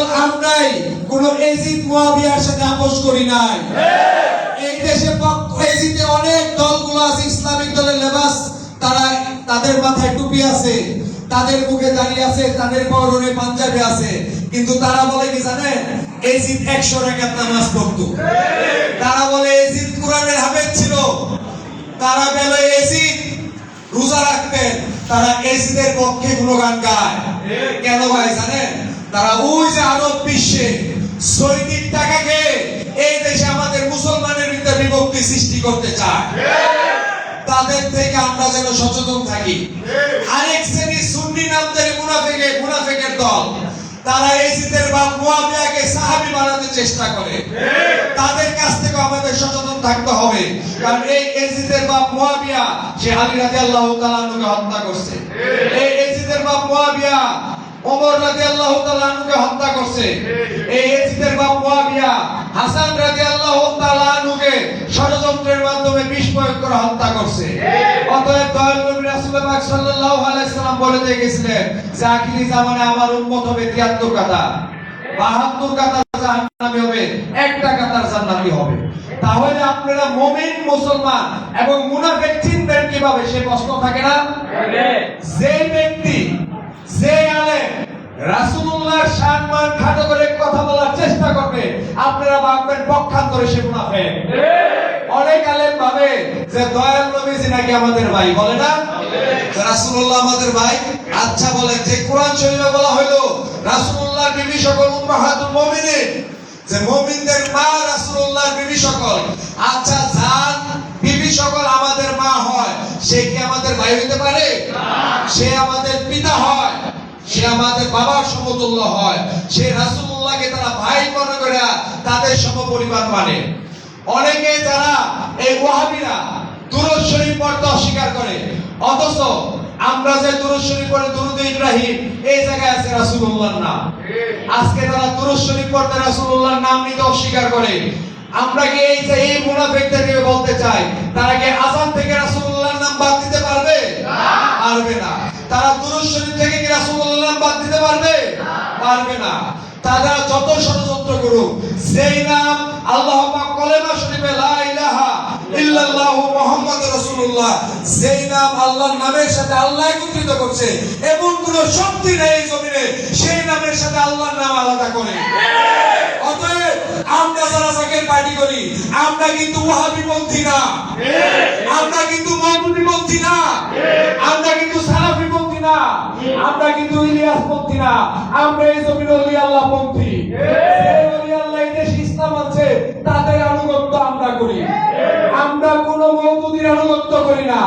কেবল আমরাই কোন এজিদ মুয়াবিয়ার সাথে আপোষ করি নাই। এই দেশে এজিদে অনেক দলগুলো আছে, ইসলামিক দলের লেবাস, তারা তাদের মাথায় টুপি আছে, তাদের মুখে দাঁড়িয়ে আছে, তাদের পরনে পাঞ্জাবি আছে, কিন্তু তারা বলে কি জানেন? এজিদ 100 রাকাত নামাজ পড়তো। তারা বলে এজিদ কোরআনের হাফেজ ছিল। তারা বলে এজিদ রোজা রাখতেন। তারা এজিদের পক্ষে গুণগান গায়। কেন ভাই জানেন? তারা ওই যে আরব বিশ্বে সৈনিক টাকাকে এই দেশে আমাদের মুসলমানের ভিতরে বিভক্তি সৃষ্টি করতে চায়। তাদের থেকে আমরা যেন সচেতন থাকি। আরেক শ্রেণী সুন্নি নামধারী মুনাফিকের দল, তারা এজিদের বাপ মুয়াবিয়াকে সাহাবী বানাতে চেষ্টা করে। তাদের কাছ থেকে আমাদের সচেতন থাকতে হবে, কারণ এই এজিদের বাপ মুয়াবিয়া সে আলী রাদিয়াল্লাহু তাআলা আনহুকে হত্যা করছে। এই এজিদের বাপ মুয়াবিয়া ওমর রাদিয়াল্লাহু তাআলা আনহুকে হত্যা করছে। এই এজিদের বাপ মুয়াবিয়া হাসান রাদিয়াল্লাহু তাআলা আনহুকে ষড়যন্ত্রের মাধ্যমে বিষ প্রয়োগ করে হত্যা করছে। অতএব দয়াল নবী রাসূলুল্লাহ পাক সাল্লাল্লাহু আলাইহি সাল্লাম বলে দিয়ে গেছিলেন যে আখিরি জামানে আমার উম্মত হবে 73 কাতার, 72 কাতার জাহান্নামী হবে, একটা কাতার জান্নাতি হবে। তাহলে আপনারা মুমিন মুসলমান এবং মুনাফিক চিনবেন কিভাবে? সে প্রশ্ন থাকে না? যে ব্যক্তি, যে আলেম রাসূলুল্লাহর সম্মান খাটো করে কথা বলার চেষ্টা করবে, আপনারা ভাববেন পক্ষান্তরে সে মুনাফিক। অনেক আলেম ভাবে যে দয়াল নবীজি নাকি আমাদের ভাই, বলে না? রাসূলুল্লাহ আমাদের ভাই। আচ্ছা বলেন, যে কোরআন শরীফে বলা হলো রাসূলুল্লাহর বিবি সকল উম্মাহাতুল মুমিনিন, যে মুমিনদের মা রাসূলুল্লাহর বিবি সকল। আচ্ছা, যার বিবি সকল আমাদের মা হয়, সে কি আমাদের ভাই হতে পারে? সে আমাদের পিতা হয়, সে আমাদের বাবার সমতুল্য হয়। সে রাসূলুল্লাহকে তারা ভাই মনে করে তাদের সমপরিবার মানে। অনেকে যারা এই ওয়াহাবিরা দুরূদ শরীফ পড়তে অস্বীকার করে, অথচ আমরা যে দুরূদ শরীফ পড়ে দুরূদ ইব্রাহিম, এই জায়গায় আছে রাসূলুল্লাহর নাম। আজকে তারা দুরূদ শরীফ পড়তে রাসূলুল্লাহর নাম নিতে অস্বীকার করে। আমরা কি এই মুনাফিকদেরকে বলতে চাই, তারা কি আযান থেকে রাসূলুল্লাহর নাম বাদ দিতে পারবে? পারবে না। তারা দুরূদ শরীফ থেকে কি রাসূলুল্লাহর নাম বাদ দিতে পারবে? পারবে না। তারা যত ষড়যন্ত্র করুক, যেই নাম আল্লাহ পাক কলেমা শরীফে লা ইলাহা ইল্লাল্লাহু মুহাম্মাদুর রাসূলুল্লাহ, যেই নাম আল্লাহর নামের সাথে আল্লাহ একত্রিত করছে, এমন কোন শক্তি নেই এই জমিনে সেই নামের সাথে আল্লাহর নাম আলাদা করে। অতএব আমরা যারা জাকের পার্টি করি, আমরা কিন্তু ওয়াহাবি পন্থী না, আমরা কিন্তু মওদুদি পন্থী না, আমরা কিন্তু সালাফি পন্থী না, আমরা কিন্তু ইলিয়াস পন্থী না, আমরা এই জমিন ওলি আল্লাহ পন্থী। এই ওলি আল্লাহ এই দেশে ইসলাম আছে, তাদের আনুগত্য আমরা করি। আমরা কোন মওদুদির আনুগত্য করি না।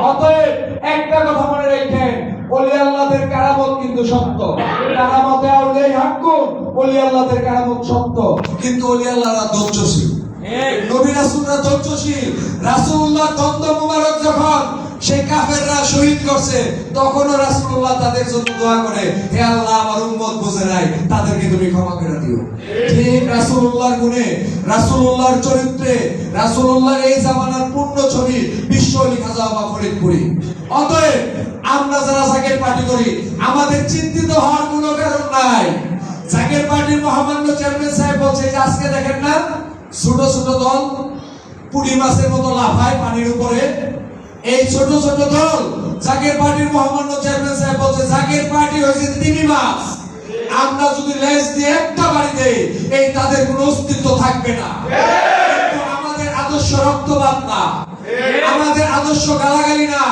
অতএব একটা কথা মনে রাখেন, ওলি আল্লাহদের কারামত কিন্তু সত্য। কারামতে আউলিয়ায়ে হাক্কুন, ওলি আল্লাহদের কারামত সত্য, কিন্তু ওলি আল্লাহরা ধৈর্যশীল। নবী রাসূলরা ধৈর্যশীল। রাসূলুল্লাহ দন্দ মুবারক যখন সেই কাফেররা শহীদ করছে, তখনও রাসূলুল্লাহ তাদের জন্য দোয়া করে, হে আল্লাহ, আমার উম্মত বুঝে নাই, তাদেরকে তুমি ক্ষমা করে দিও। ঠিক রাসূলুল্লাহর গুণে, রাসূলুল্লাহর চরিত্রে, রাসূলুল্লাহর এই জামানার পূর্ণ ছবি বিশ্ব লিখা যাওয়া ফরিদপুরি। অতএব আমরা যারা জাকের পার্টি করি, আমাদের চিন্তিত হওয়ার কোনো কারণ নাই। জাকের পার্টির মহামান্য চেয়ারম্যান সাহেব বলছে যে আজকে দেখেন না, ছোট ছোট দল পুঁটি মাছের মতো লাফায় পানির উপরে। এই ছোট ছোট দল, জাকের পার্টির মহামান্য চেয়ারম্যান সাহেব বলছে জাকের পার্টি হয়েছে তিমি মাছ। আমরা যদি লেজ দিয়ে একটা বাড়ি দেই, এই তাদের কোনো অস্তিত্ব থাকবে না। কিন্তু আমাদের আদর্শ রক্তপাত না, আমাদের আদর্শ গালাগালি না,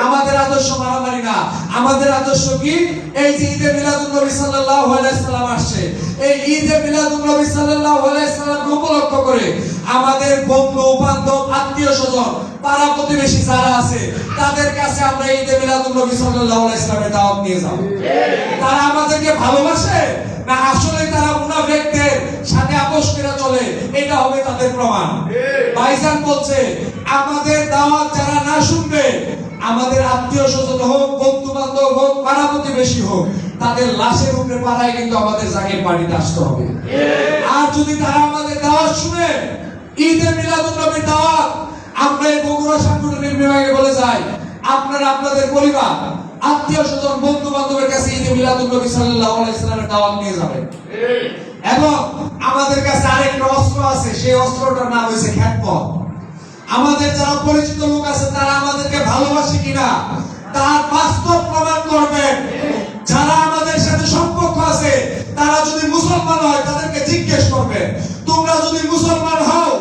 আমাদের আদর্শ মারামারি না। আমাদের আদর্শ কি? এই যে ঈদে মিলাদুন নবী সাল্লাল্লাহু আলাইহি সাল্লাম আসছে, এই ঈদে মিলাদুন নবী সাল্লাল্লাহু আলাইহি সাল্লামকে উপলক্ষ করে আমাদের বন্ধু বান্ধব আত্মীয় স্বজন পাড়া প্রতিবেশী যারা আছে, তাদের কাছে আমরা ঈদে মিলাদুন নবী সাল্লাল্লাহু আলাইহি সাল্লামের দাওয়াত নিয়ে যাব। তারা আমাদেরকে ভালোবাসে না আসলে তারা মুনাফিকদের সাথে আপোষ করে চলে, এটা হবে তাদের প্রমাণ। ভাইজান বলছে আমাদের দাওয়াত যারা না শুনবে, আমাদের আত্মীয় স্বজন হোক, বন্ধু বান্ধব হোক, পাড়া প্রতিবেশী হোক, তাদের লাশের উপরে পাড়ায় কিন্তু আমাদের জাকের বাড়িতে আসতে হবে। আর যদি তারা আমাদের দাওয়াত শুনে, ঈদে মিলাদুন নবীর দাওয়াত, আমরা এই বগুড়া সাংগঠনিক বিভাগে বলে যাই, আপনারা আপনাদের পরিবার, আত্মীয় স্বজন বন্ধু বান্ধবের কাছে ঈদে মিলাদুন নবী সাল্লাল্লাহু আলাইহি সাল্লামের দাওয়াত নিয়ে যাবেন। এবং আমাদের কাছে আরেকটা অস্ত্র আছে, সেই অস্ত্রটার নাম হচ্ছে খ্যাতমত। আমাদের যারা পরিচিত লোক আছে তারা আমাদেরকে ভালোবাসে কিনা তার বাস্তব প্রমাণ করবেন। যারা আমাদের সাথে সম্পর্ক আছে তারা যদি মুসলমান হয় তাদেরকে জিজ্ঞেস করবেন, তোমরা যদি মুসলমান হও,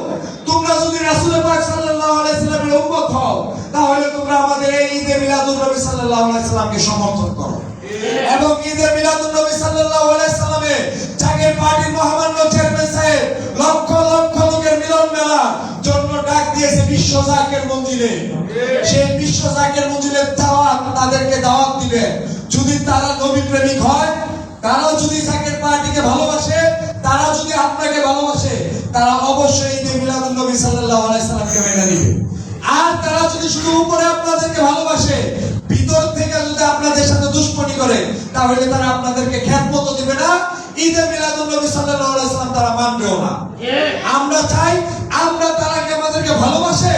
তোমরা যদি রাসূল পাক সাল্লাল্লাহু আলাইহি সাল্লামের উম্মত হও, তাহলে তোমরা আমাদের এই ঈদে মিলাদুন নবী সাল্লাল্লাহু আলাইহি সাল্লামকে সমর্থন করো। এবং ঈদে মিলাদুন নবী সাল্লাল্লাহু আলাইহি সাল্লামে জাগের পার্টির মহামান্য চেয়ারম্যান সাহেব লক্ষ লক্ষ লোকের মিলন মেলা জন্য ডাক দিয়েছে বিশ্ব জাকের মঞ্জিলে। সেই বিশ্ব জাকের মঞ্জিলের দাওয়াত, তাদেরকে দাওয়াত দিবেন। যদি তারা নবী প্রেমিক হয়, তারাও যদি জাকের পার্টিকে ভালোবাসে, তারা যদি আপনাকে ভালোবাসে, তারা অবশ্যই ঈদে মিলাদুন নবী সাল্লাল্লাহু আলাইহি সাল্লামকে মেনে নেবে। আর তারা যদি শুধু উপরে আপনাদেরকে ভালোবাসে, ভিতর থেকে যদি আপনাদের সাথে দুশ্মনী করে, তাহলে তারা আপনাদেরকে খ্যাতমত দিবে না, ঈদে মিলাদুন নবী সাল্লাল্লাহু আলাইহি সাল্লাম তারা মানবেও না। আমরা চাই আমরা তারাকে আমাদেরকে ভালোবাসে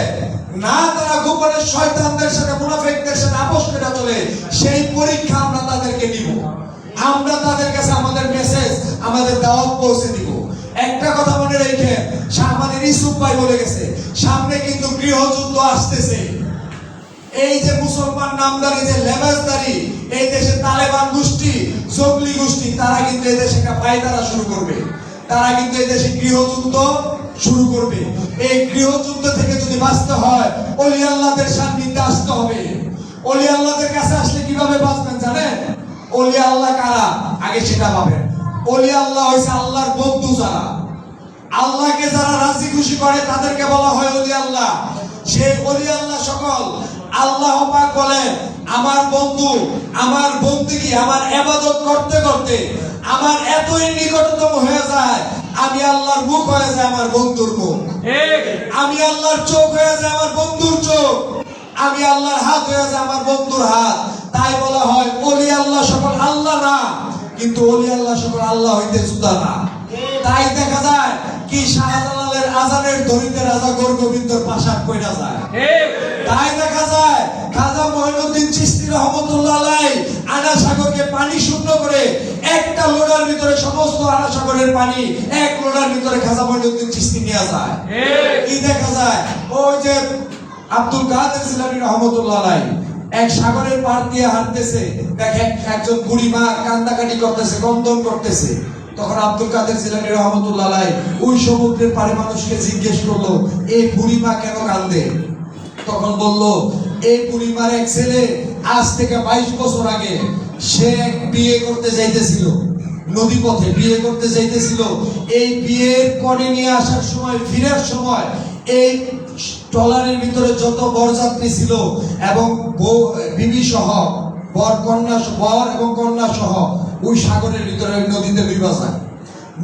না, তারা গোপনে শয়তানদের সাথে মুনাফিকদের সাথে আপোষ করে চলে, সেই পরীক্ষা আমরা তাদেরকে দিব। আমরা তাদের কাছে আমাদের মেসেজ, আমাদের দাওয়াত পৌঁছে দিব। একটা কথা মনে রেখে, আমাদের ইউসুফ ভাই বলে গেছে, সামনে কিন্তু গৃহযুদ্ধ আসতেছে। এই যে মুসলমান নামদারি, যে লেবাসদারি, এই দেশে তালেবান গোষ্ঠী, জঙ্গলি গোষ্ঠী, তারা কিন্তু এই দেশে একটা পায়তারা শুরু করবে। তারা কিন্তু এই দেশে গৃহযুদ্ধ শুরু করবে। এই গৃহযুদ্ধ থেকে যদি বাঁচতে হয়, ওলি আল্লাহদের সান্নিধ্যে আসতে হবে। ওলি আল্লাহদের কাছে আসলে কিভাবে বাঁচবেন জানেন? ওলি আল্লাহ কারা আগে সেটা পাবেন। ওলি আল্লাহ হইছে আল্লাহর বন্ধু। যারা আল্লাহকে যারা রাজি খুশি করে তাদেরকে বলা হয় ওলি আল্লাহ। সেই ওলি আল্লাহ সকল আল্লাহ পাক বলেন, আমার বন্ধু, আমার বন্দেগী, আমার ইবাদত করতে করতে আমার এতই নিকটতম হয়ে যায়, আমি আল্লাহর মুখ হয়ে যায় আমার বন্ধুর মুখ, আমি আল্লাহর চোখ হয়ে যায় আমার বন্ধুর চোখ, আমি আল্লাহর হাত হয়ে যায় আমার বন্ধুর হাত। তাই বলা হয় ওলি আল্লাহ সকল আল্লাহ না, কিন্তু ওলি আল্লাহ সকল আল্লাহ হইতে জুদা না। তাই দেখা যায় কি শাহজালালের আজানের ধরিতে রাজা গোবিন্দর পাশাক কইরা যায়। তাই দেখা যায় খাজা মঈনুদ্দিন চিশতি রহমাতুল্লাহ আলাইহি আনা সাগরকে পানি শূন্য করে একটা লোটার ভিতরে সমস্ত আনা সাগরের পানি এক লোটার ভিতরে খাজা মঈনুদ্দিন চিশতি নিয়ে যায়। কি দেখা যায়? ওই যে আব্দুল কাদের জিলানী রহমাতুল্লাহ আলাইহি এক সাগরের পার দিয়ে হাঁটতেছে, দেখেন একজন বুড়ি মা কান্দাকাটি করতেছে, ক্রন্দন করতেছে। তখন আব্দুল কাদের জিলানী রহমাতুল্লাহ আলাইহি ওই সমুদ্রের পারে মানুষকে জিজ্ঞেস করলো, এই বুড়ি মা কেন কান্দে? তখন বলল, এই বুড়ি মার এক ছেলে আজ থেকে 22 বছর আগে সে এক বিয়ে করতে যাইতেছিল, নদী পথে বিয়ে করতে যাইতেছিল। এই বিয়ের কনে নিয়ে আসার সময়, ফিরার সময় এই ট্রলারের ভিতরে যত বরযাত্রী ছিল এবং বিবি সহ বর এবং কন্যা সহ ওই সাগরের ভিতরে নদীতে ডুবা যায়।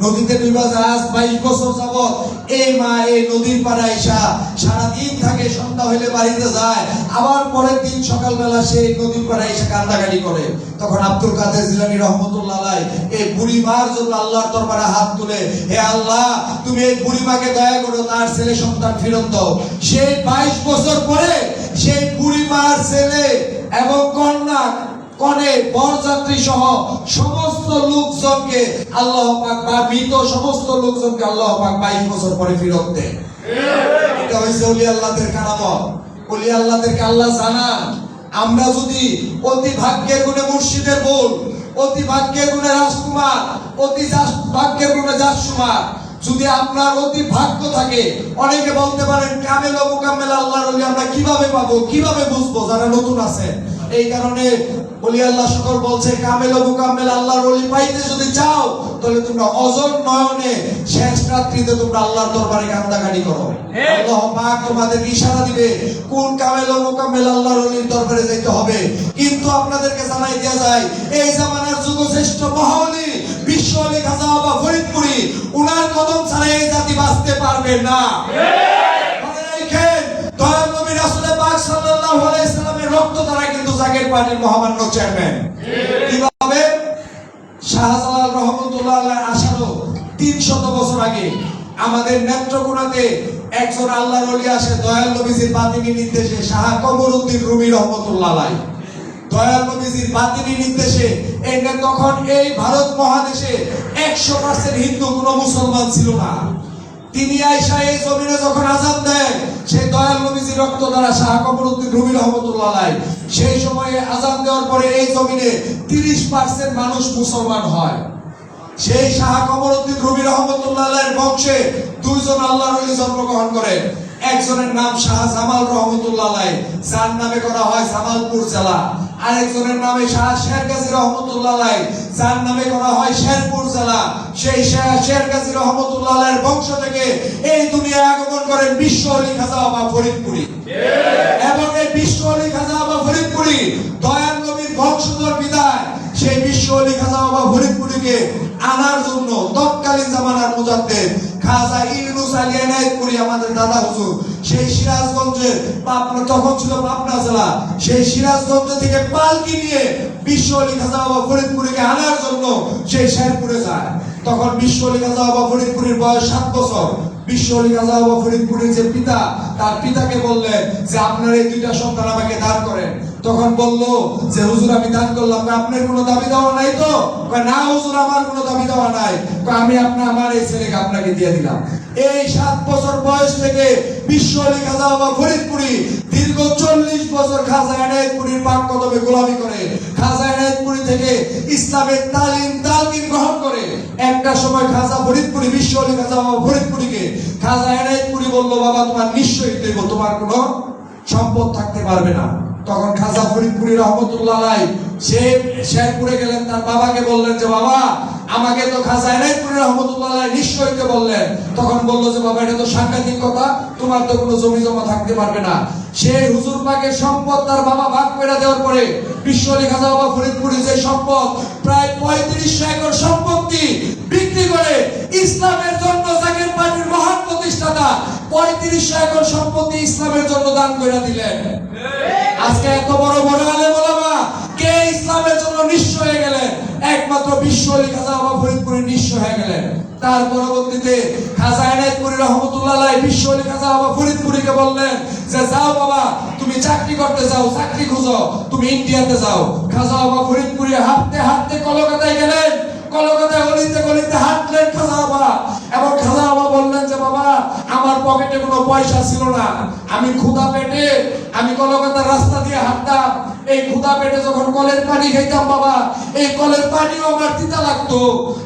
নদীতে ডুবা যায়। আজ 22 বছর যাবত এই মা এই নদীর পাড়ে আইসা সারাদিন থাকে, সন্ধ্যা হইলে বাড়িতে যায়, আবার পরের দিন সকালবেলা সেই নদীর পাড়ে আইসা কান্দাকাটি করে। তখন আব্দুল কাদের জিলানী রহমাতুল্লাহ আলাইহি এই বুড়ি মার জন্য আল্লাহর দরবারে হাত তুলে, হে আল্লাহ, তুমি এই বুড়ি মাকে দয়া করো, তার ছেলে সন্তান ফেরত দাও। সেই 22 বছর পরে সেই বুড়ি মার ছেলে এবং কন্যা কনে বরযাত্রী সহ সমস্ত লোকজনকে আল্লাহ পাক, বা মৃত সমস্ত লোকজনকে আল্লাহ পাক 22 বছর পরে ফেরত দেয়। এটা হইছে ওলি আল্লাহদের কারামত। ওলি আল্লাহদেরকে আল্লাহ জানান। আমরা যদি অতি ভাগ্যের গুণে মুর্শিদের বল, অতি ভাগ্যের গুণে রাজকুমার, অতি ভাগ্যের গুণে জাসকুমার, যদি আপনার অতি ভাগ্য থাকে, অনেকে বলতে পারেন কামেল ও মুকাম্মেল আল্লাহর ওলি আমরা কিভাবে পাবো, কিভাবে বুঝবো? যারা নতুন আছে, এই কারণে ওলি আল্লাহ সকল বলছে, কামেল ও মুকাম্মেল আল্লাহর ওলি পাইতে যদি চাও, তাহলে তোমরা অজর নয়নে শেষ রাত্রিতে তোমরা আল্লাহর দরবারে কান্দাকাটি করো। আল্লাহ পাক তোমাদের ইশারা দিবে কোন কামেল ও মুকাম্মেল আল্লাহর ওলির দরবারে যেতে হবে। কিন্তু আপনাদেরকে জানাই দেয়া যায়, এই জামানার যুগশ্রেষ্ঠ মহাওলি বিশ্ব ওলি খাজা বাবা ফরিদপুরি, উনার কদম ছাড়া এই জাতি বাঁচতে পারবে না। মনে রাখেন, দয়াল নবী রাসূল পাক সাল্লাল্লাহু আলাইহি সাল্লামের রক্ত দ্বারা কিন্তু জাগের পার্টির মহামান্য চেয়ারম্যান। কিভাবে? শাহজালাল রহমাতুল্লাহ আলাইহি আসারও 300 বছর আগে আমাদের নেত্রকোনাতে একজন আল্লাহর ওলি আসে, দয়াল নবীজির বাতিনি নির্দেশে, শাহ কমরউদ্দিন রুমি রহমাতুল্লাহ আলাইহি। দয়াল নবীজির বাতিনি নির্দেশে এনে তখন এই ভারত মহাদেশে 100% হিন্দু কোনো মুসলমান ছিল না। তিনি আয়েশা এই জমিনে যখন আযান দেয়, সেই দয়াল নবীজির রক্ত দ্বারা শাহ কমরউদ্দিন রুমি রহমাতুল্লাহ আলাইহি সেই সময়ে আযান দেওয়ার পরে এই জমিনে 30% মানুষ মুসলমান হয়। সেই শাহ কমরউদ্দিন রুমি রহমাতুল্লাহ আলাইহির বংশে দুইজন আল্লাহর ওলি জন্মগ্রহণ করেন। একজনের নাম শাহ জামাল রহমাতুল্লাহ আলাইহি, যার নামে করা হয় জামালপুর জেলা। আরেকজনের নামে শাহ শেরগাজী রহমাতুল্লাহ আলাইহি, যার নামে করা হয় শেরপুর জেলা। সেই শাহ শেরগাজী রহমাতুল্লাহ আলাইহির বংশ থেকে এই দুনিয়ায় আগমন করেন বিশ্ব ওলি খাজা বাবা ফরিদপুরি। এবং এই বিশ্ব ওলি খাজা বাবা ফরিদপুরি দয়াল নবীর বংশধর বিদায় সেই বিশ্ব ওলি খাজা বাবা ফরিদপুরিকে আনার জন্য তৎকালীন জামানার মুজাদ্দেদ খাজা ইউনুস আলী এনায়েতপুরি আমাদের দাদা হুজুর সেই সিরাজগঞ্জে, পাবনা তখন ছিল পাবনা জেলা, সেই সিরাজগঞ্জ থেকে পালকি নিয়ে বিশ্ব ওলি খাজা বাবা ফরিদপুরিকে আনার জন্য সেই শেরপুরে যায়। তখন বিশ্ব ওলি খাজা বাবা ফরিদপুরির বয়স 7 বছর। বিশ্ব ওলি খাজা বাবা ফরিদপুরির যে পিতা, তার পিতাকে বললেন যে আপনার এই দুইটা সন্তান আমাকে দান করেন। তখন বলল যে হুজুর আমি দান করলাম, আপনার কোনো দাবি দেওয়া নাই তো? না হুজুর আমার কোনো দাবি দেওয়া নাই, আমি আমার এই ছেলেকে আপনাকে দিয়ে দিলাম। এই 7 বছর বয়স থেকে বিশ্ব ওলি খাজা বাবা ফরিদপুরি দীর্ঘ 40 বছর খাজা এনায়েতপুরীর পাক কদমে গোলামি করে খাজা এনায়েতপুরী থেকে ইসলামের তালিম গ্রহণ করে একটা সময় খাজা ফরিদপুরি বিশ্ব ওলি খাজা বাবা ফরিদপুরিকে খাজা এনায়েতপুরী বলল, বাবা তোমার নিশ্চয়ই দেব, তোমার কোনো সম্পদ থাকতে পারবে না। তখন খাজা ফরিদপুরি রহমতুল্লাহ আলাইহি সে শেরপুরে গেলেন, তার বাবাকে বললেন যে বাবা আমাকে তো খাজা এনায়েতপুরি রহমতুল্লাহ আলাইহি নিশ্চয়ই বললেন। তখন বলল যে বাবা এটা তো সাংঘাতিক কথা, তোমার তো কোনো জমি জমা থাকতে পারবে না। সেই হুজুর পাকের সম্পদ তার বাবা ভাগ করে দেওয়ার পরে বিশ্ব ওলি খাজা বাবা ফরিদপুরি যে সম্পদ প্রায় 3500 একর সম্পত্তি বিক্রি করে ইসলামের জন্য জাকের পার্টির মহান প্রতিষ্ঠাতা 3500 একর সম্পত্তি ইসলামের জন্য দান করে দিলেন। আজকে এত বড় বড় আলেম ওলামা কে ইসলামের জন্য নিঃস্ব হয়ে গেলেন? একমাত্র বিশ্ব ওলি খাজা বাবা ফরিদপুরি নিঃস্ব হয়ে গেলেন। তার পরবর্তীতে খাজা এনায়েতপুরি রহমতুল্লাহ আলাইহি বিশ্ব ওলি খাজা বাবা ফরিদপুরিকে বললেন যে যাও বাবা তুমি চাকরি করতে যাও, চাকরি খুঁজো, তুমি ইন্ডিয়াতে যাও। খাজা বাবা ফরিদপুরি হাঁটতে হাঁটতে কলকাতায় গেলেন। কলকাতায় গলিতে গলিতে হাঁটলেন খাজা বাবা, এবং খাজা বাবা বললেন যে বাবা আমার পকেটে কোনো পয়সা ছিল না, আমি ক্ষুধা পেটে আমি কলকাতার রাস্তা দিয়ে হাঁটতাম। এই ক্ষুধা পেটে যখন কলের পানি খাইতাম বাবা, এই কলের পানিও আমার তিতা লাগতো,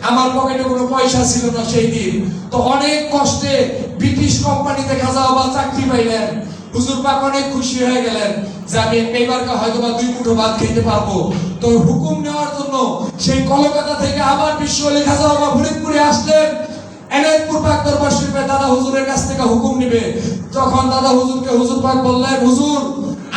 আমার পকেটে কোনো পয়সা ছিল না সেই দিন। তো অনেক কষ্টে ব্রিটিশ কোম্পানিতে খাজা বাবা চাকরি পাইলেন। হুজুর পাক অনেক খুশি হয়ে গেলেন যে আমি এইবারকে হয়তো বা 2 মুঠো ভাত খেতে পারবো। তো হুকুম নেওয়ার জন্য সেই কলকাতা থেকে আবার বিশ্ব ওলি খাজা বাবা ফরিদপুরে আসলেন। এনায়েতপুর পাক দরবার শরীফে দাদা হুজুরের কাছ থেকে হুকুম নিবে। তখন দাদা হুজুরকে হুজুর পাক বললেন, হুজুর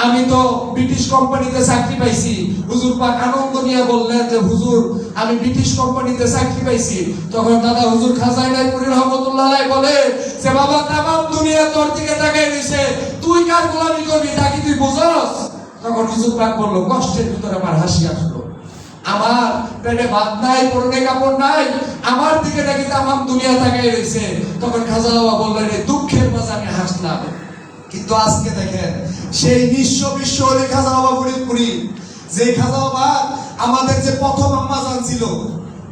আমি তো ব্রিটিশ কোম্পানিতে চাকরি পাইছি। হুজুর পাক আনন্দ নিয়ে বললেন যে হুজুর আমি ব্রিটিশ কোম্পানিতে চাকরি পাইছি। তখন দাদা হুজুর খাজা এনায়েতপুরি রহমতুল্লাহ আলাইহি বলে যে বাবা তামাম দুনিয়া তোর দিকে তাকিয়ে রইছে, তুই কার গোলামি করবি তা কি তুই বুঝছস? তখন হুজুর পাক বলল, কষ্টের ভিতরে আমার হাসি আসলো, আমার পেটে ভাত নাই, পরনে কাপড় নাই, আমার দিকে নাকি তামাম দুনিয়া তাকিয়ে রইছে। তখন খাজা বাবা বললেন দুঃখের মাঝে আমি হাসলাম। কিন্তু আজকে দেখেন সেই বিশ্ব ওলি খাজা বাবা ফরিদপুরি, যে খাজা বাবা আমাদের যে প্রথম আম্মাজান ছিল,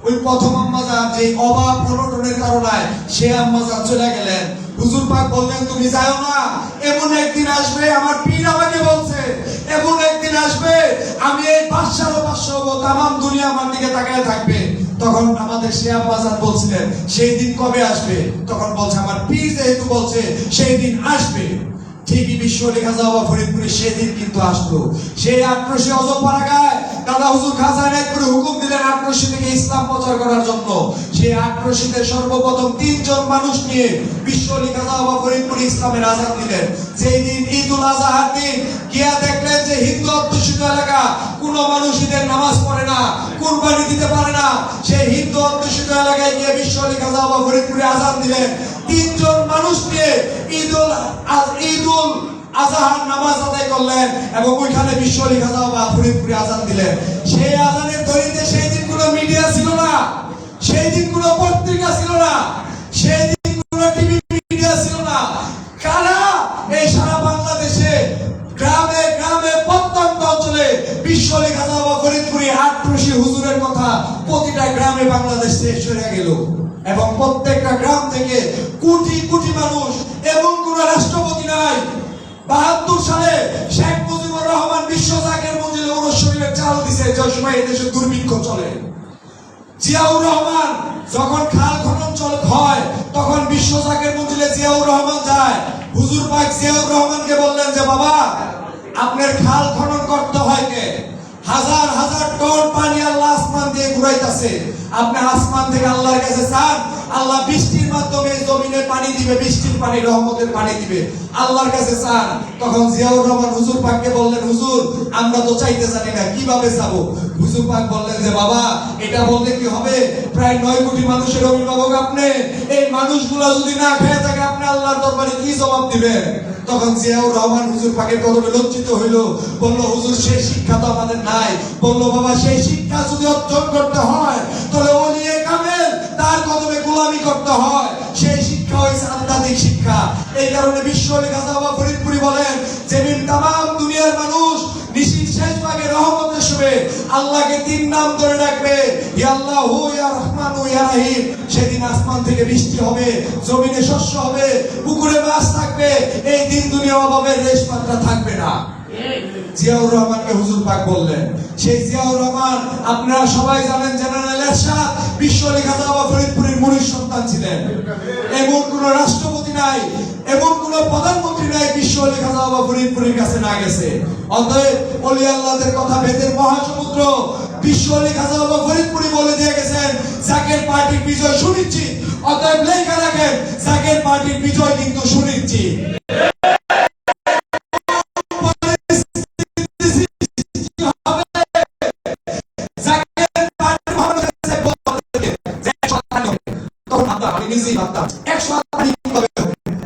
ওই প্রথম আম্মাজান যে অভাব অনটনের কারণে সে আম্মাজান চলে গেলেন। হুজুর পাক বললেন তুমি যাও না, এমন একদিন আসবে, আমার পীর আমাকে বলছে এমন একদিন আসবে আমি এই বাদশাহ তামাম দুনিয়া আমার দিকে তাকিয়ে থাকবে। তখন আমাদের সে আম্মাজান বলছিলেন সেই দিন কবে আসবে? তখন বলছে আমার পীর যেহেতু বলছে সেই দিন আসবে। ঠিকই বিশ্ব ওলি খাজা বাবা ফরিদপুরি সেদিন কিন্তু আসলো। সেই আক্রোশে অজপাড়াগায় দাদা হুজুর খাজা এনায়েতপুরি হুকুম দিলেন আক্রোশী থেকে ইসলাম প্রচার করার জন্য। সেই আক্রোশীতে সর্বপ্রথম 3 জন মানুষ নিয়ে বিশ্ব ওলি খাজা বাবা ফরিদপুরি ইসলামের আযান দিলেন। যেই দিন ঈদুল আজহার দিন গিয়া দেখলেন যে হিন্দু অধ্যুষিত এলাকা কোনো মানুষ ঈদের নামাজ পড়ে না, কুরবানি দিতে পারে না। সেই হিন্দু অধ্যুষিত এলাকায় গিয়ে বিশ্ব ওলি খাজা বাবা ফরিদপুরি আযান দিলেন। 3 জন মানুষ নিয়ে ঈদুল আজহার নামাজ আদায় করলেন এবং ওইখানে বিশ্ব ওলি খাজা বাবা ফরিদপুরে আযান দিলেন। সেই আযানের দড়িতে সেই দিন কোনো মিডিয়া ছিল না, সেই দিন কোনো পত্রিকা ছিল না, সেই দিন কোনো টিভি মিডিয়া ছিল না। কারা এই সারা বাংলাদেশে গ্রামে গ্রামে প্রত্যন্ত অঞ্চলে বিশ্বলি খাজা বাবা ফরিদপুরি আটরশি হুজুরের কথা প্রতিটা গ্রামে বাংলাদেশ শেষ হয়ে গেল এবং প্রত্যেকটা গ্রাম থেকে কোটি কোটি মানুষ, এমন কোন রাষ্ট্রপতি নাই ৭২ সালে শেখ মুজিবুর রহমান বিশ্ব জাকের মঞ্জিলে ১৯ শরীফের চাল দিছে, যে সময় এদেশে দুর্ভিক্ষ চলে। জিয়াউর রহমান যখন খাল খনন হয় তখন বিশ্ব জাকের মঞ্জিলে জিয়াউর রহমান যায়। হুজুর পাক জিয়াউর রহমানকে বললেন যে বাবা, আপনার খাল খনন করতে হয় কে? হাজার হাজার টন পানি আল্লাহ আসমান দিয়ে ঘুরাইতেছে, আপনি আসমান থেকে আল্লাহর কাছে চান, আল্লাহ বৃষ্টির মাধ্যমে জমিনে পানি দিবে, বৃষ্টির পানি রহমতের পানি দিবে, আল্লাহর কাছে চান। তখন জিয়াউর রহমান হুজুর পাককে বললেন, হুজুর আমরা তো চাইতে জানি না, কিভাবে চাবো? হুজুর পাক বললেন যে বাবা, এটা বললে কি হবে? প্রায় ৯ কোটি মানুষের অভিভাবক আপনি, এই মানুষগুলো যদি না খেয়ে থাকে আপনি আল্লাহর দরবারে কি জবাব দিবেন? তখন জিয়াউর রহমান হুজুর পাকের কদমে লজ্জিত হইল, বলল হুজুর সেই শিক্ষা তো আমাদের নাই। বলল বাবা, সেই শিক্ষা যদি অর্জন করতে হয় তাহলে ওলিয়ে কামেল তার কদমে গোলামি করতে হয়, সেই শিক্ষা হইছে আধ্যাত্মিক শিক্ষা। এই কারণে বিশ্বলি খাজা বাবা ফরিদপুরি বলেন, যেদিন তামাম দুনিয়ার মানুষ নিশির শেষ ভাগে রহমতের শুবে আল্লাহকে ৩ নাম ধরে ডাকবে, ইয়া আল্লাহু ইয়া রহমানু ইয়া রহিম, সেদিন আসমান থেকে বৃষ্টি হবে, জমিনে শস্য হবে, পুকুরে মাছ থাকবে, এই দিন দুনিয়া অভাবের রেশমাত্রা থাকবে না। জিয়াউর রহমানকে হুজুর পাক বললেন। সেই জিয়াউর রহমান আপনারা সবাই জানেন, জেনারেল এরশাদ বিশ্বলি খাজা বাবা ফরিদপুরের মুরিদ সন্তান ছিলেন। এমন কোন রাষ্ট্রপতি নাই, এমন কোন প্রধানমন্ত্রী নাই বিশ্বলি খাজা বাবা ফরিদপুরের কাছে না গেছে। অতএব ওলি আল্লাহদের কথা বেদের মহাসমুদ্র, বিশ্বলি খাজা বাবা ফরিদপুরি বলে দিয়ে গেছেন, জাকের পার্টির বিজয় সুনিশ্চিত। অতএব লেখা রাখেন, জাকের পার্টির বিজয় কিন্তু সুনিশ্চিত।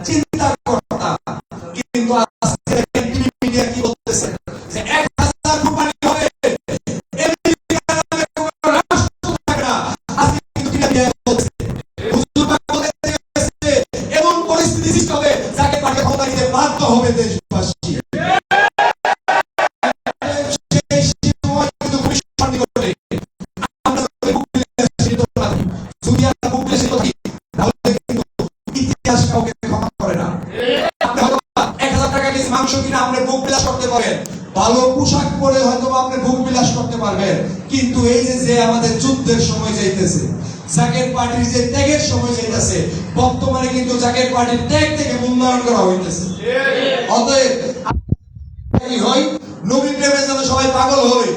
চিন্তা করতাম, কিন্তু আজকে মিডিয়া কি বলতেছে যে ১,০০০ কোম্পানি হবে, এমন পরিস্থিতি সৃষ্টি হবে যাকে পার্টি ক্ষমতা নিতে বাধ্য হবে দেশবাসী। ভালো পোশাক পরে হয়তো আপনি ভোগ বিলাস করতে পারবেন, কিন্তু এই যে আমাদের যুদ্ধের সময় যাইতেছে, জাকের পার্টির যে ত্যাগের সময় যাইতেছে, বর্তমানে কিন্তু জাকের পার্টির ত্যাগ থেকে মূল্যায়ন করা হইতেছে। অতএব হয় নবী প্রেমে যেন সবাই পাগল হয়।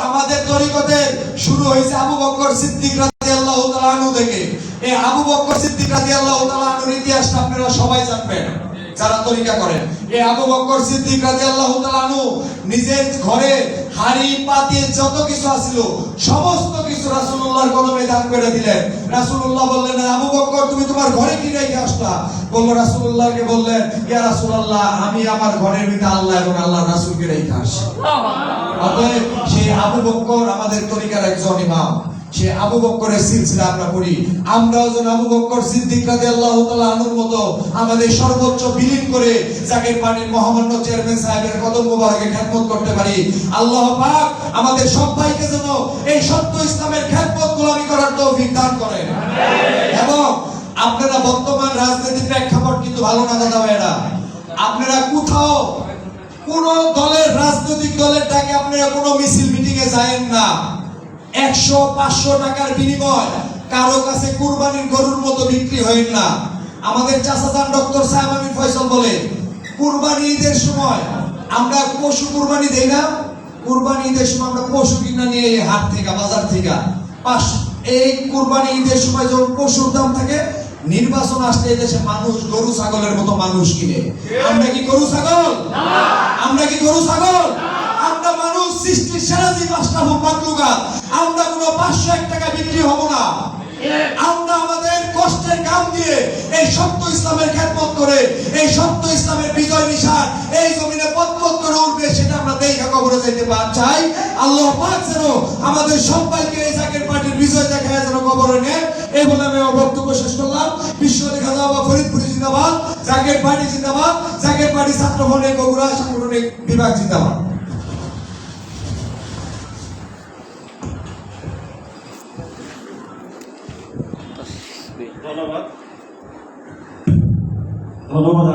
আমাদের তরিকতের শুরু হয়েছে আবু বকর সিদ্দিক রাদিয়াল্লাহু তাআলা আনহু থেকে। এই আবু বকর সিদ্দিক রাদিয়াল্লাহু তাআলা আনহুর ইতিহাসটা আপনারা সবাই জানবেন যারা তরিকা করেন। এই আবু বকর সিদ্দিক রাদিয়াল্লাহু তাআলা আনহু নিজের ঘরে হাড়ি পাতি যত কিছু আছিল সমস্ত কিছু রাসূলুল্লাহর কদমে দান করে দিলেন। রাসূলুল্লাহ বললেন, আবু বকর তুমি তোমার ঘরে কি রেখে আসলা? বলল রাসূলুল্লাহকে বললেন, ইয়া রাসূলুল্লাহ আমি আমার ঘরের ভিতরে আল্লাহ এবং আল্লাহর রাসূলকে রেখে আসি। অতএব সেই আবু বকর আমাদের তরিকার একজন ইমাম। সে আবু বকরের সিলসিলা আমরা পড়ি, আমরাও যেন আবু বকর সিদ্দিক রাদিয়াল্লাহু তাআলা আনহুর মতো আমাদের সর্বোচ্চ বিলীন করে জাকের পার্টির মহামান্য চেয়ারম্যান সাহেবের কদম মোবারকে খেদমত করতে পারি। আল্লাহ পাক আমাদের সবাইকে যেন এই সত্য ইসলামের খেদমত গোলামি করার তৌফিক দান করেন। এবং আপনারা বর্তমান রাজনীতির প্রেক্ষাপট কিন্তু ভালো না দাদা ভাইরা, আপনারা কোথাও কোন দলের রাজনৈতিক দলের ডাকে আপনারা কোনো মিছিল মিটিং এ যায়েন না। ১০০-৫০০ টাকার বিনিময় কারো কাছে কুরবানির গরুর মতো বিক্রি হয় না। আমাদের চাচাজান ডক্টর সাহেব আমির ফয়সাল বলে, কুরবানি ঈদের সময় আমরা পশু কুরবানি দেই না, কুরবানি ঈদের সময় আমরা পশু কিনা নিয়ে হাট থেকে বাজার থেকে এই কুরবানি ঈদের সময় যখন পশুর দাম থাকে, নির্বাচন আসলে এই দেশে মানুষ গরু ছাগলের মতো মানুষ কিনে। আমরা কি গরু ছাগল? আমরা কি গরু ছাগল? আমরা মানুষ সৃষ্টির সেরা জীব আশরাফুল মাখলুকাত। আমরা কোনো ৫০০ টাকা বিক্রি হব না। আমরা আমাদের কষ্টের কাম দিয়ে এই সত্য ইসলামের খেদমত করে এই সত্য ইসলামের বিজয় নিশান এই জমিনে পথ করে উঠবে, সেটা আমরা দেখা কবরে যেতে চাই। আল্লাহ পাক যেন আমাদের সবাইকে এই জাকের পার্টির বিজয় দেখায় যেন কবরে নেয়। এই বলে আমি আমার বক্তব্য শেষ করলাম। বিশ্বলি খাজা বাবা ফরিদপুরি জিন্দাবাদ, জাকের পার্টি জিন্দাবাদ, জাকের পার্টি ছাত্র ফ্রন্টের বগুড়া সাংগঠনিক বিভাগ জিন্দাবাদ। ধন্যবাদ। ধন্যবাদ।